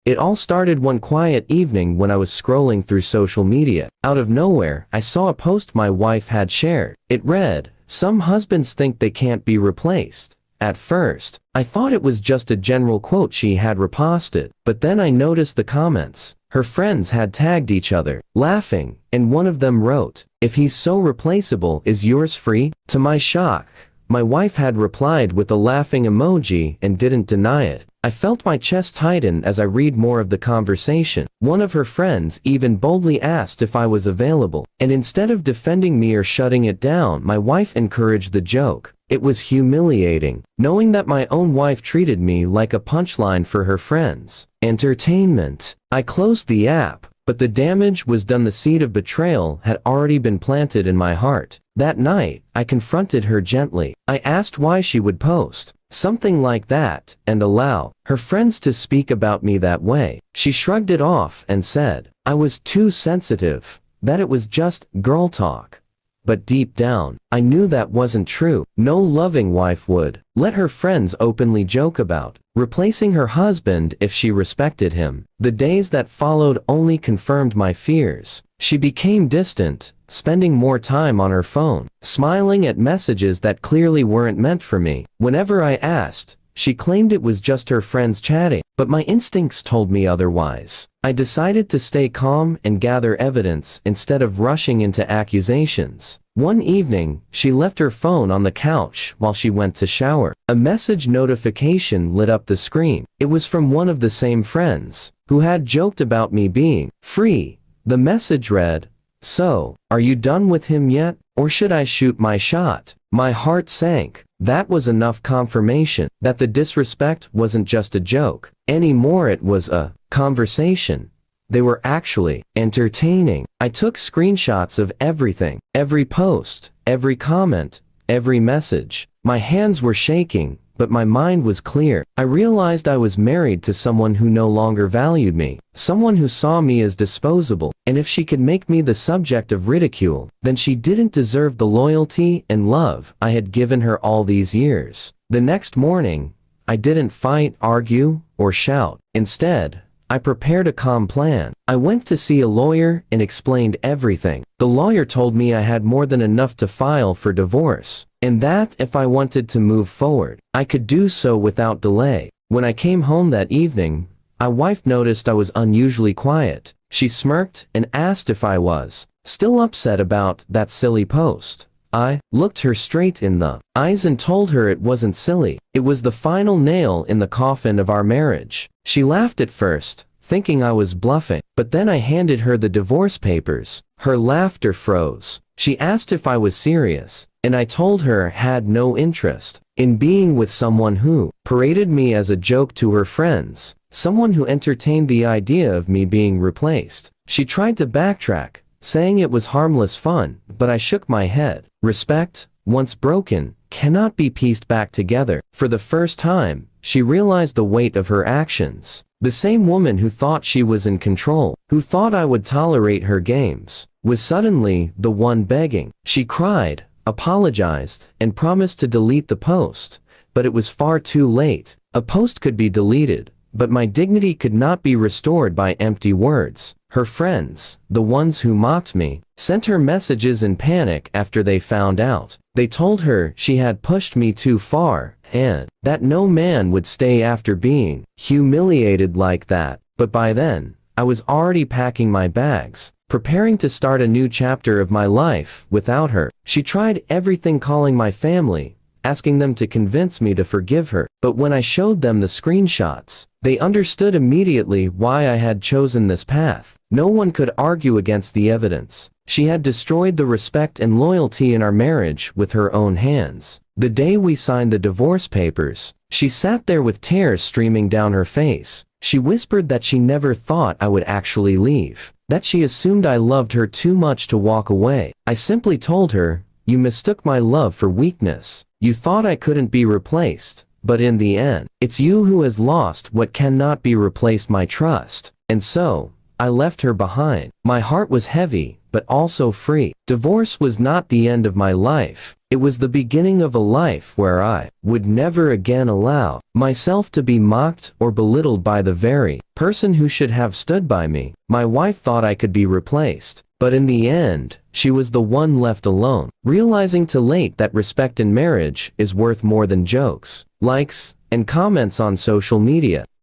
It all started one quiet evening when I was scrolling through social media. Out of nowhere, I saw a post my wife had shared. It read, "Some husbands think they can't be replaced." At first, I thought it was just a general quote she had reposted, but then I noticed the comments. Her friends had tagged each other, laughing, and one of them wrote, "If he's so replaceable, is yours free?" To my shock, my wife had replied with a laughing emoji and didn't deny it. I felt my chest tighten as I read more of the conversation. One of her friends even boldly asked if I was available, and instead of defending me or shutting it down, my wife encouraged the joke. It was humiliating, knowing that my own wife treated me like a punchline for her friends. Entertainment. I closed the app, but the damage was done. The seed of betrayal had already been planted in my heart. That night, I confronted her gently. I asked why she would post something like that and allow her friends to speak about me that way. She shrugged it off and said, I was too sensitive, that it was just girl talk. But deep down, I knew that wasn't true. No loving wife would let her friends openly joke about replacing her husband if she respected him. The days that followed only confirmed my fears. She became distant, spending more time on her phone, smiling at messages that clearly weren't meant for me. Whenever I asked, she claimed it was just her friends chatting, but my instincts told me otherwise. I decided to stay calm and gather evidence instead of rushing into accusations. One evening, she left her phone on the couch while she went to shower. A message notification lit up the screen. It was from one of the same friends, who had joked about me being free. The message read, "So, are you done with him yet, or should I shoot my shot?" My heart sank. That was enough confirmation that the disrespect wasn't just a joke anymore, it was a conversation. They were actually entertaining. I took screenshots of everything, every post, every comment, every message. My hands were shaking, but my mind was clear. I realized I was married to someone who no longer valued me, someone who saw me as disposable, and if she could make me the subject of ridicule, then she didn't deserve the loyalty and love I had given her all these years. The next morning, I didn't fight, argue, or shout. Instead, I prepared a calm plan. I went to see a lawyer and explained everything. The lawyer told me I had more than enough to file for divorce, and that if I wanted to move forward, I could do so without delay. When I came home that evening, my wife noticed I was unusually quiet. She smirked and asked if I was still upset about that silly post. I looked her straight in the eyes and told her it wasn't silly. It was the final nail in the coffin of our marriage. She laughed at first, thinking I was bluffing, but then I handed her the divorce papers. Her laughter froze. She asked if I was serious, and I told her I had no interest in being with someone who paraded me as a joke to her friends, someone who entertained the idea of me being replaced. She tried to backtrack, saying it was harmless fun, but I shook my head. Respect, once broken, cannot be pieced back together. For the first time, she realized the weight of her actions. The same woman who thought she was in control, who thought I would tolerate her games, was suddenly the one begging. She cried, apologized, and promised to delete the post, but it was far too late. A post could be deleted, but my dignity could not be restored by empty words. Her friends, the ones who mocked me, sent her messages in panic after they found out. They told her she had pushed me too far, and that no man would stay after being humiliated like that. But by then, I was already packing my bags, preparing to start a new chapter of my life without her. She tried everything, calling my family, asking them to convince me to forgive her. But when I showed them the screenshots, they understood immediately why I had chosen this path. No one could argue against the evidence. She had destroyed the respect and loyalty in our marriage with her own hands. The day we signed the divorce papers, she sat there with tears streaming down her face. She whispered that she never thought I would actually leave, that she assumed I loved her too much to walk away. I simply told her, "You mistook my love for weakness. You thought I couldn't be replaced, but in the end, it's you who has lost what cannot be replaced, my trust." And so, I left her behind. My heart was heavy, but also free. Divorce was not the end of my life. It was the beginning of a life where I would never again allow myself to be mocked or belittled by the very person who should have stood by me. My wife thought I could be replaced, but in the end, she was the one left alone, realizing too late that respect in marriage is worth more than jokes, likes, and comments on social media.